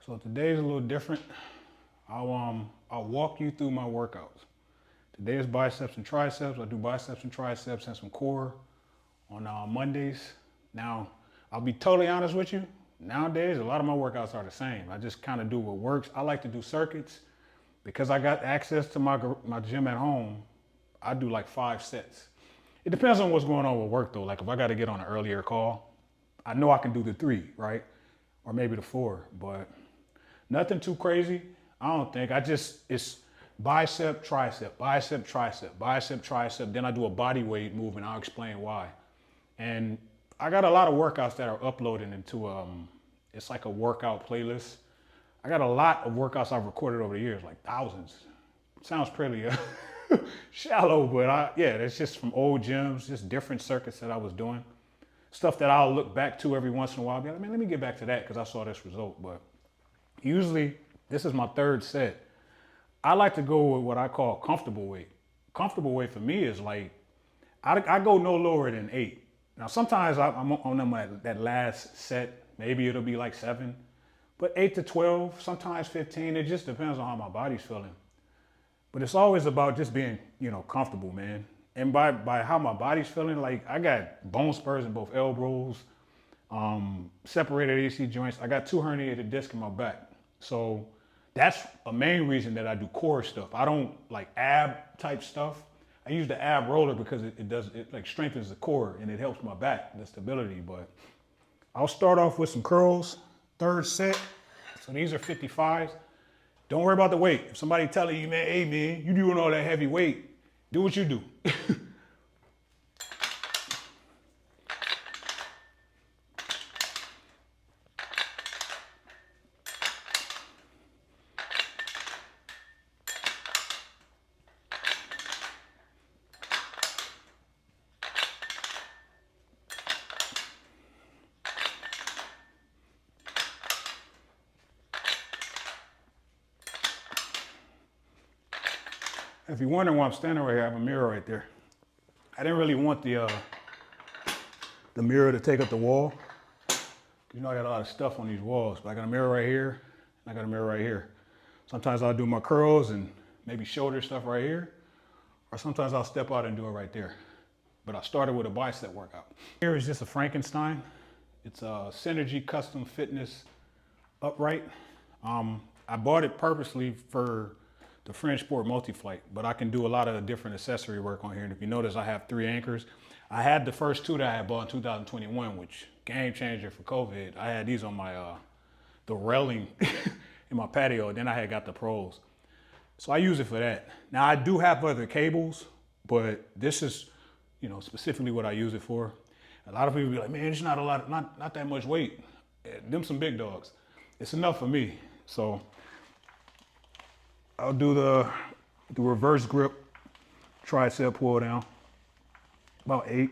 So today's a little different. I'll walk you through my workouts. Today is biceps and triceps. I do biceps and triceps and some core on Mondays. Now, I'll be totally honest with you. Nowadays, a lot of my workouts are the same. I just kind of do what works. I like to do circuits because I got access to my gym at home. I do like 5 sets. It depends on what's going on with work though. Like if I got to get on an earlier call, I know I can do the 3, right? Or maybe the 4, but nothing too crazy. I don't think. It's bicep, tricep, bicep, tricep, bicep, tricep. Then I do a body weight movement. I'll explain why. And I got a lot of workouts that are uploaded into, it's like a workout playlist. I got a lot of workouts I've recorded over the years, like thousands. Sounds pretty shallow, but yeah, it's just from old gyms, just different circuits that I was doing. Stuff that I'll look back to every once in a while. Be like, man, let me get back to that because I saw this result. But usually, this is my 3rd set. I like to go with what I call comfortable weight. Comfortable weight for me is like, I go no lower than 8. Now, sometimes I'm on them at that last set. Maybe it'll be like 7. But 8 to 12, sometimes 15. It just depends on how my body's feeling. But it's always about just being, comfortable, man. And by how my body's feeling, like I got bone spurs in both elbows, separated AC joints. I got 2 herniated discs in my back. So that's a main reason that I do core stuff. I don't like ab type stuff. I use the ab roller because it like strengthens the core and it helps my back, the stability. But I'll start off with some curls, 3rd set. So these are 55s. Don't worry about the weight. If somebody telling you, man, hey man, you doing all that heavy weight, do what you do. If you're wondering why I'm standing right here, I have a mirror right there. I didn't really want the mirror to take up the wall. I got a lot of stuff on these walls, but I got a mirror right here, and I got a mirror right here. Sometimes I'll do my curls and maybe shoulder stuff right here, or sometimes I'll step out and do it right there. But I started with a bicep workout. Here is just a Frankenstein. It's a Synergy Custom Fitness upright. I bought it purposely for the French Sport Multi-Flight, but I can do a lot of different accessory work on here. And if you notice, I have 3 anchors. I had the first 2 that I had bought in 2021, which game changer for COVID. I had these on my, the railing in my patio. Then I had got the pros. So I use it for that. Now I do have other cables, but this is, specifically what I use it for. A lot of people be like, man, it's not a lot, not that much weight. Them some big dogs. It's enough for me. So I'll do the reverse grip tricep pull down, about 8.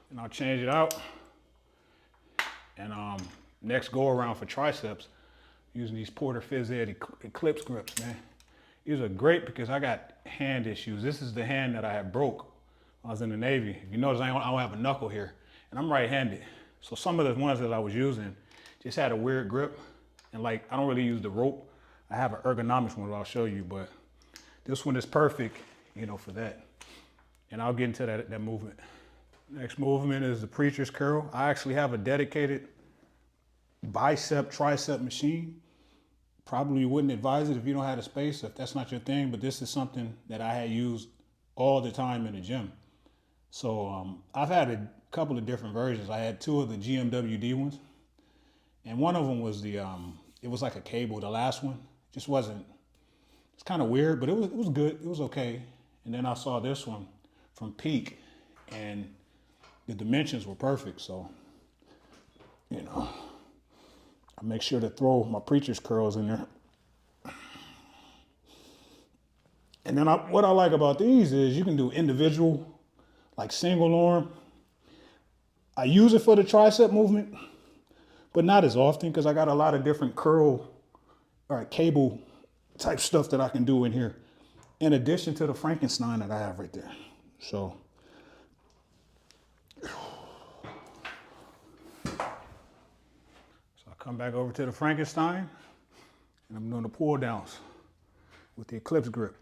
And I'll change it out. And next go around for triceps, using these Porter Phys Ed Eclipse grips, man. These are great because I got hand issues. This is the hand that I had broke when I was in the Navy. If you notice, I don't have a knuckle here, and I'm right-handed. So some of the ones that I was using just had a weird grip, and like I don't really use the rope. I have an ergonomics one that I'll show you, but this one is perfect, for that. And I'll get into that movement. Next movement is the preacher's curl. I actually have a dedicated bicep tricep machine. Probably wouldn't advise it if you don't have the space, if that's not your thing, but this is something that I had used all the time in the gym. So I've had a couple of different versions. I had 2 of the GMWD ones, and one of them was it was like a cable. The last one just wasn't, it's kind of weird, but it was good. It was okay. And then I saw this one from Peak, and the dimensions were perfect. So, I make sure to throw my preacher's curls in there. And then what I like about these is you can do individual, like single arm. I use it for the tricep movement, but not as often because I got a lot of different curl cable type stuff that I can do in here, in addition to the Frankenstein that I have right there. So I come back over to the Frankenstein, and I'm doing the pull downs with the Eclipse grip.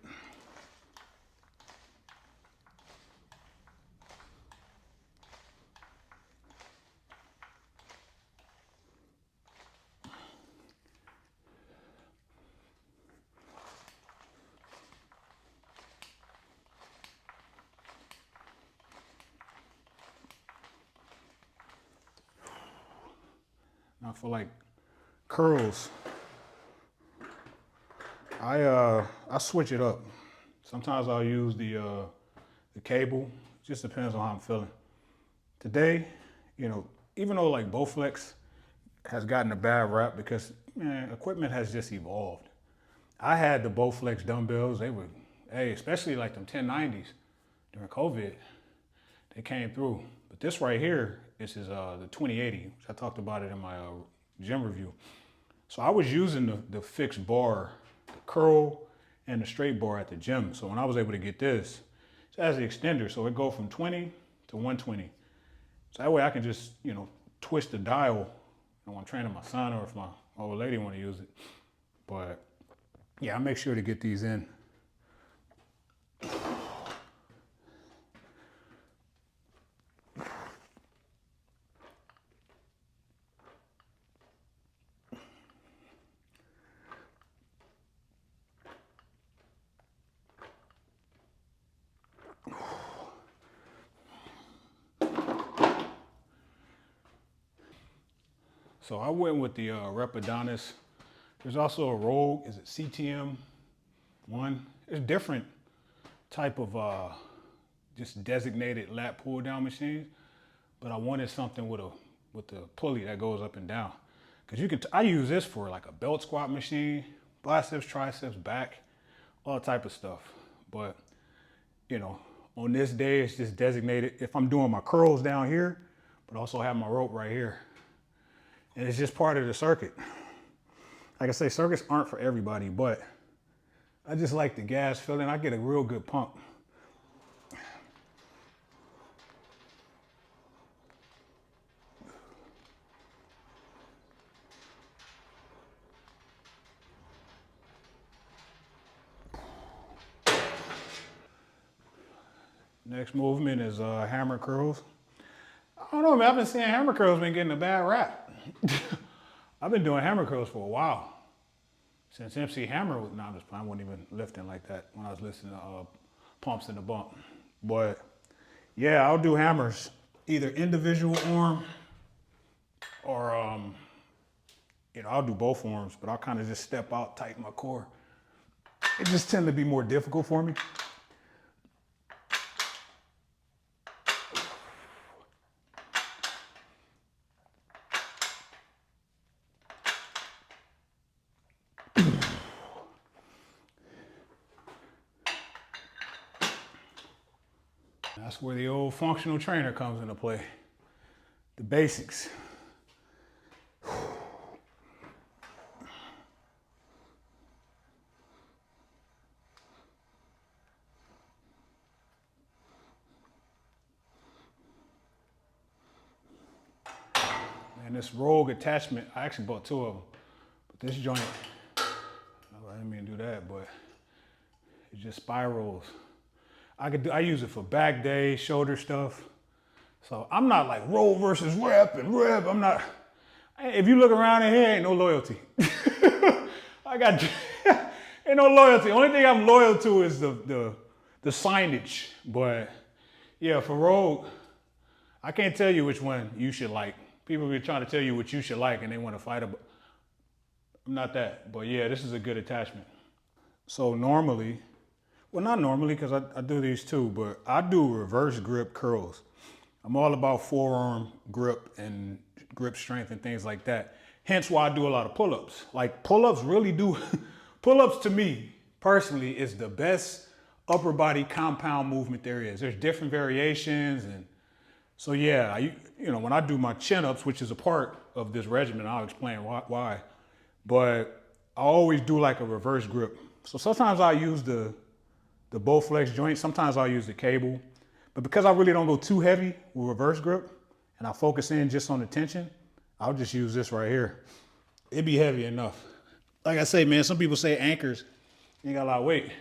Now for like curls, I switch it up. Sometimes I'll use the cable. It just depends on how I'm feeling. Today, even though like Bowflex has gotten a bad rap because equipment has just evolved. I had the Bowflex dumbbells. They were, especially like them 1090s during COVID, they came through. But this right here, this is the 2080, which I talked about it in my gym review. So I was using the fixed bar, the curl, and the straight bar at the gym. So when I was able to get this, it has the extender, so it go from 20 to 120. So that way I can just, twist the dial when I'm training my son or if my old lady want to use it. But yeah, I make sure to get these in. So I went with the Repidonis. There's also a Rogue, is it CTM 1? There's different type of just designated lat pull down machines, but I wanted something with the pulley that goes up and down. Cause I use this for like a belt squat machine, biceps, triceps, back, all type of stuff. But on this day, it's just designated if I'm doing my curls down here, but also have my rope right here. And it's just part of the circuit. Like I say, circuits aren't for everybody, but I just like the gas feeling. I get a real good pump. Next movement is hammer curls. I don't know, man. I've been seeing hammer curls been getting a bad rap. I've been doing hammer curls for a while. Since MC Hammer was, no, I'm just playing. I wasn't even lifting like that when I was listening to Pumps in the Bump. But yeah, I'll do hammers, either individual arm or, I'll do both arms, but I'll kind of just step out, tighten my core. It just tend to be more difficult for me. That's where the old functional trainer comes into play. The basics. And this Rogue attachment, I actually bought 2 of them. But this joint, I didn't mean to do that, but it just spirals. I use it for back day, shoulder stuff. So I'm not like roll versus rep and rep. I'm not. If you look around in here, ain't no loyalty. Ain't no loyalty. Only thing I'm loyal to is the signage. But yeah, for Rogue, I can't tell you which one you should like. People be trying to tell you what you should like and they want to fight about. I'm not that. But yeah, this is a good attachment. So normally, well, not normally because I do these too, but I do reverse grip curls. I'm all about forearm grip and grip strength and things like that. Hence why I do a lot of pull-ups. Like pull-ups really do, pull-ups to me personally is the best upper body compound movement there is. There's different variations. And so yeah, when I do my chin-ups, which is a part of this regimen, I'll explain why. But always do like a reverse grip. So sometimes I use the Bowflex joint. Sometimes I'll use the cable. But because I really don't go too heavy with reverse grip and I focus in just on the tension, I'll just use this right here. It'd be heavy enough. Like I say, man, some people say anchors, you got a lot of weight.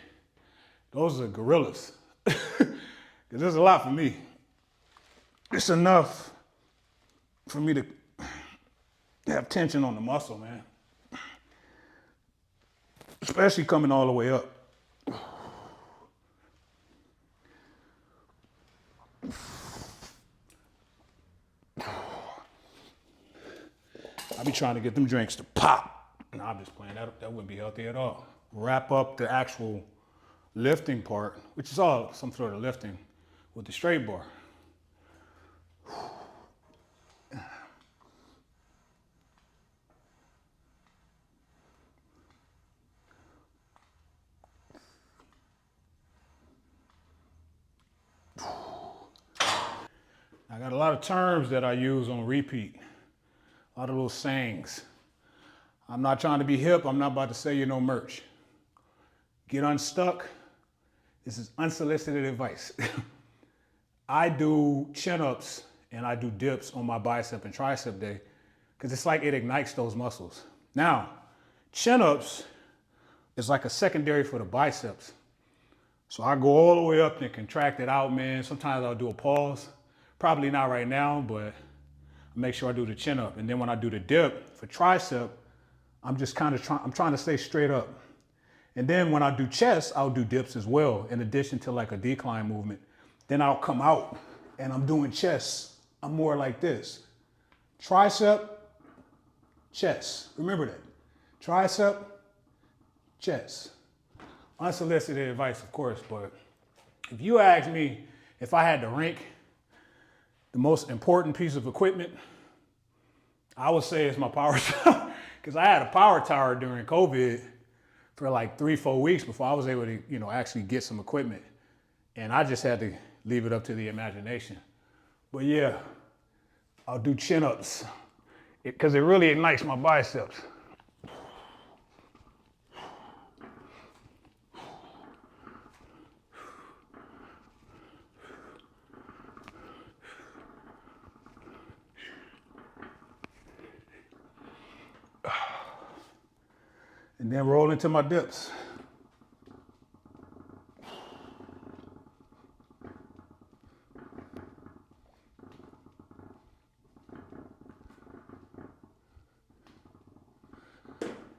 Those are gorillas. Because there's a lot for me. It's enough for me to have tension on the muscle, man. Especially coming all the way up. I be trying to get them drinks to pop. No, I'm just playing. That wouldn't be healthy at all. Wrap up the actual lifting part, which is all some sort of lifting, with the straight bar. I got a lot of terms that I use on repeat, a lot of little sayings. I'm not trying to be hip. I'm not about to sell you no merch. Get unstuck. This is unsolicited advice. I do chin-ups and I do dips on my bicep and tricep day because it's like it ignites those muscles. Now, chin-ups is like a secondary for the biceps. So I go all the way up and contract it out, man. Sometimes I'll do a pause. Probably not right now, but I make sure I do the chin up. And then when I do the dip for tricep, I'm just kind of trying to stay straight up. And then when I do chest, I'll do dips as well, in addition to like a decline movement. Then I'll come out and I'm doing chest. I'm more like this. Tricep, chest. Remember that. Tricep, chest. Unsolicited advice, of course, but if you ask me if I had to rank the most important piece of equipment, I would say it's my power tower. Because I had a power tower during COVID for like 3-4 weeks before I was able to, actually get some equipment. And I just had to leave it up to the imagination. But yeah, I'll do chin-ups because it really ignites my biceps. And then roll into my dips.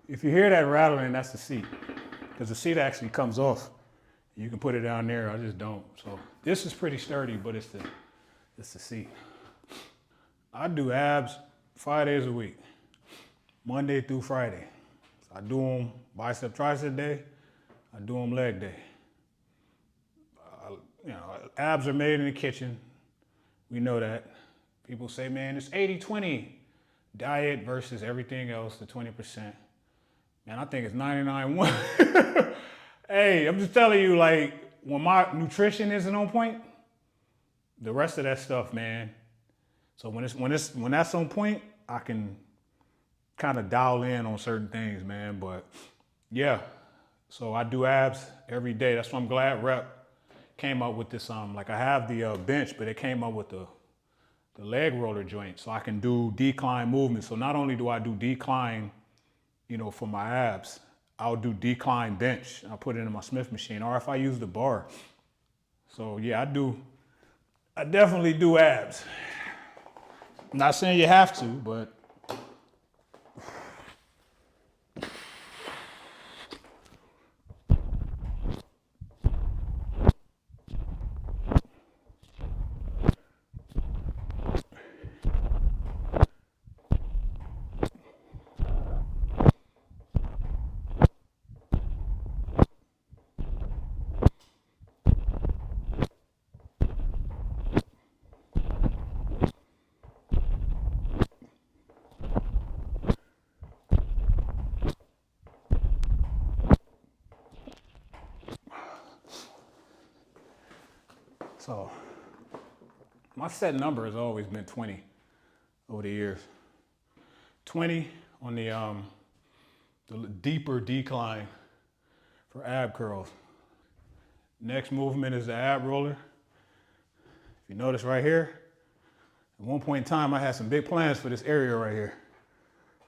If you hear that rattling, that's the seat. Because the seat actually comes off. You can put it down there, I just don't. So this is pretty sturdy, but it's the seat. I do abs 5 days a week, Monday through Friday. I do them bicep tricep day, I do them leg day. Abs are made in the kitchen. We know that. People say, man, it's 80-20 diet versus everything else, the 20%. Man, I think it's 99-1. Hey, I'm just telling you, like, when my nutrition isn't on point, the rest of that stuff, man. So when that's on point, I can kind of dial in on certain things, man. But yeah, so I do abs every day. That's why I'm glad Rep came up with this. Like I have the bench, but it came up with the leg roller joint, so I can do decline movements. So not only do I do decline, for my abs, I'll do decline bench. I'll put it in my Smith machine, or if I use the bar. So yeah, I definitely do abs. I'm not saying you have to, but so my set number has always been 20 over the years. 20 on the the deeper decline for ab curls. Next movement is the ab roller. If you notice right here, at one point in time, I had some big plans for this area right here.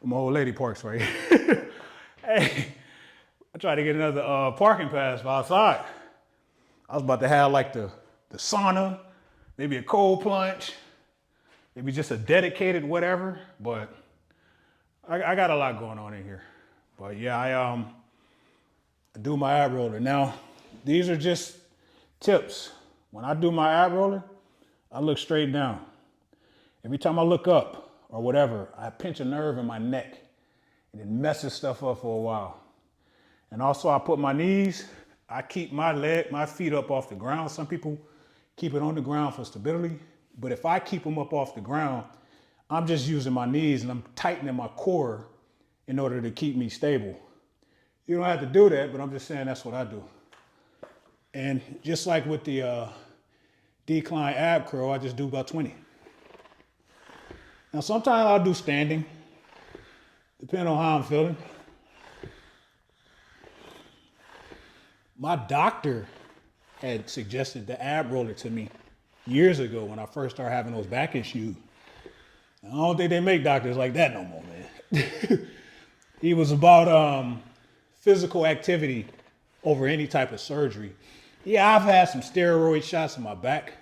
My old lady parks right here. Hey, I tried to get another parking pass for outside. I was about to have like the sauna, maybe a cold plunge, maybe just a dedicated whatever, but I got a lot going on in here. But yeah, I do my ab roller. Now, these are just tips. When I do my ab roller, I look straight down. Every time I look up or whatever, I pinch a nerve in my neck and it messes stuff up for a while. And also I put my knees, I keep my feet up off the ground. Some people keep it on the ground for stability, but if I keep them up off the ground, I'm just using my knees and I'm tightening my core in order to keep me stable. You don't have to do that, but I'm just saying that's what I do. And just like with the decline ab curl, I just do about 20. Now sometimes I'll do standing, depending on how I'm feeling. My doctor had suggested the ab roller to me years ago when I first started having those back issues. I don't think they make doctors like that no more, man. He was about physical activity over any type of surgery. Yeah, I've had some steroid shots in my back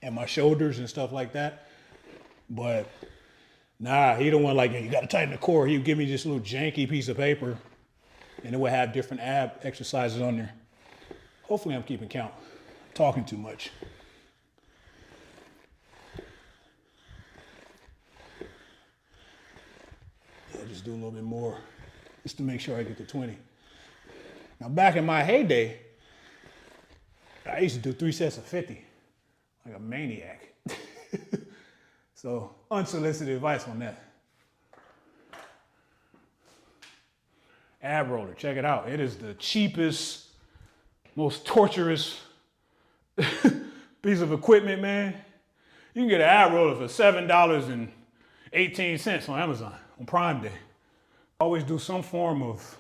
and my shoulders and stuff like that. But nah, he don't want like, you gotta tighten the core. He would give me this little janky piece of paper and it would have different ab exercises on there. Hopefully I'm keeping count. I'm talking too much. Yeah, just do a little bit more just to make sure I get to 20. Now back in my heyday, I used to do 3 sets of 50, like a maniac. So unsolicited advice on that. Ab roller, check it out. It is the cheapest, most torturous piece of equipment, man. You can get an ab roller for $7.18 on Amazon on Prime Day. Always do some form of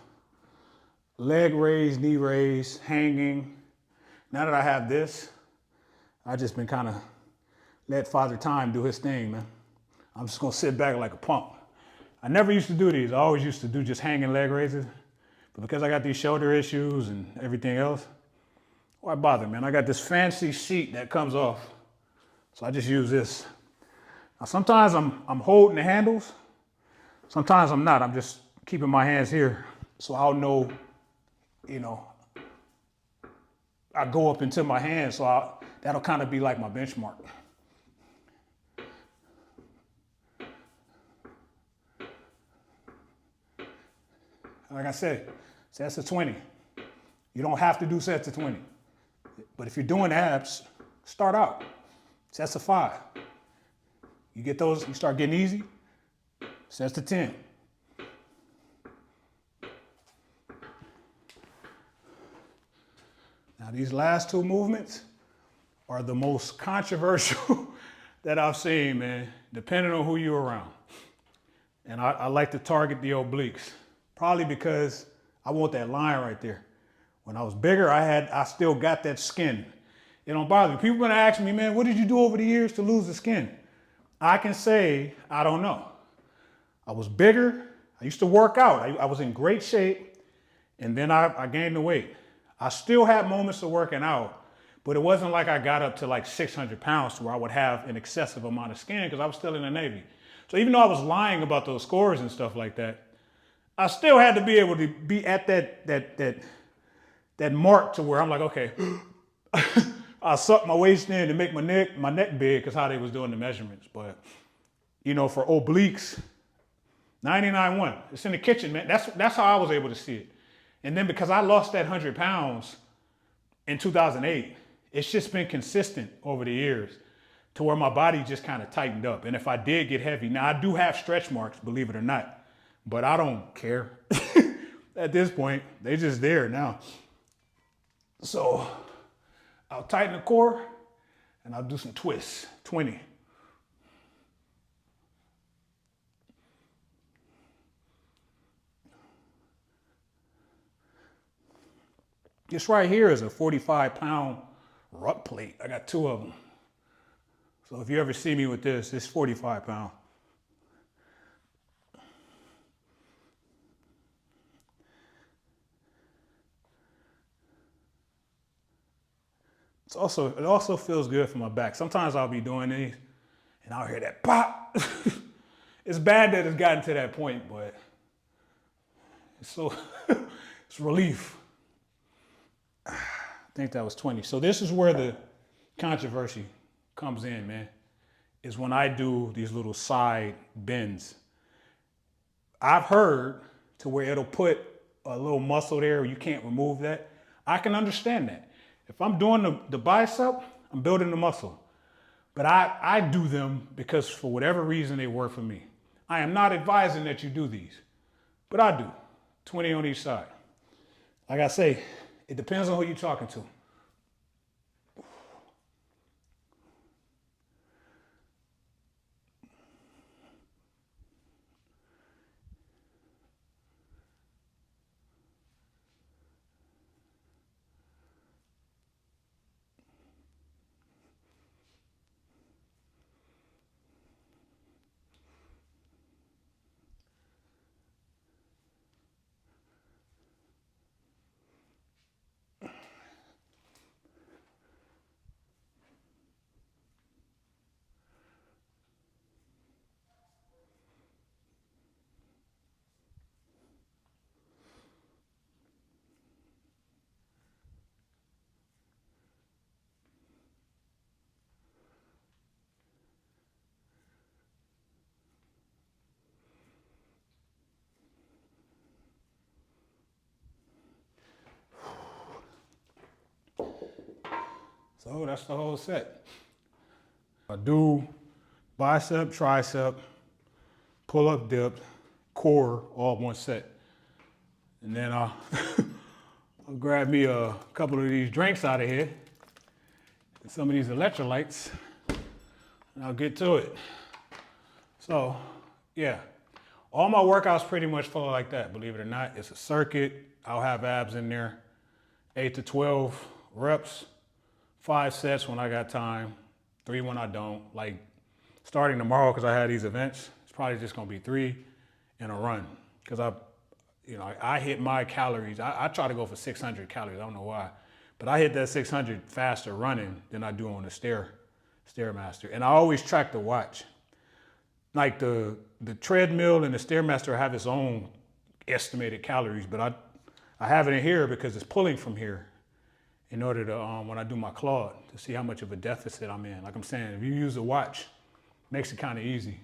leg raise, knee raise, hanging. Now that I have this, I've just been kind of let Father Time do his thing, man. I'm just gonna sit back like a pump. I never used to do these. I always used to do just hanging leg raises. But because I got these shoulder issues and everything else, why bother, man? I got this fancy seat that comes off. So I just use this. Now sometimes I'm holding the handles. Sometimes I'm not. I'm just keeping my hands here. So I'll know, you know, I go up into my hands. So that'll kind of be like my benchmark. Like I said, sets of 20. You don't have to do sets of 20. But if you're doing abs, start out. Sets of 5. You get those, you start getting easy, sets of 10. Now these last 2 movements are the most controversial that I've seen, man, depending on who you're around. And I like to target the obliques. Probably because I want that line right there. When I was bigger, I still got that skin. It don't bother me. People gonna ask me, man, what did you do over the years to lose the skin? I can say, I don't know. I was bigger. I used to work out. I was in great shape. And then I gained the weight. I still had moments of working out, but it wasn't like I got up to like 600 pounds to where I would have an excessive amount of skin because I was still in the Navy. So even though I was lying about those scores and stuff like that, I still had to be able to be at that mark to where I'm like, okay, I suck my waist in to make my neck big because how they was doing the measurements. But, you know, for obliques, 99.1. It's in the kitchen, man. That's how I was able to see it. And then because I lost that 100 pounds in 2008, it's just been consistent over the years to where my body just kind of tightened up. And if I did get heavy, now I do have stretch marks, believe it or not. But I don't care. At this point, they just there now. So I'll tighten the core and I'll do some twists, 20. This right here is a 45-pound ruck plate. I got 2 of them. So if you ever see me with this, it's 45 pounds. It also feels good for my back. Sometimes I'll be doing these and I'll hear that pop. It's bad that it's gotten to that point, but it's it's relief. I think that was 20. So this is where the controversy comes in, man, is when I do these little side bends. I've heard to where it'll put a little muscle there, you can't remove that. I can understand that. If I'm doing the bicep, I'm building the muscle. But I do them because for whatever reason they work for me. I am not advising that you do these, but I do. 20 on each side. Like I say, it depends on who you're talking to. So that's the whole set. I do bicep, tricep, pull up, dip, core, all one set. And then I'll grab me a couple of these drinks out of here and some of these electrolytes, and I'll get to it. So, yeah, all my workouts pretty much follow like that, believe it or not. It's a circuit. I'll have abs in there, 8 to 12 reps, 5 sets when I got time, 3 when I don't. Like starting tomorrow, because I had these events, it's probably just gonna be 3 and a run. Because I hit my calories. I try to go for 600 calories, I don't know why. But I hit that 600 faster running than I do on the Stairmaster. And I always track the watch. Like the treadmill and the Stairmaster have its own estimated calories, but I have it in here because it's pulling from here in order to, when I do my claw, to see how much of a deficit I'm in. Like I'm saying, if you use a watch, it makes it kind of easy.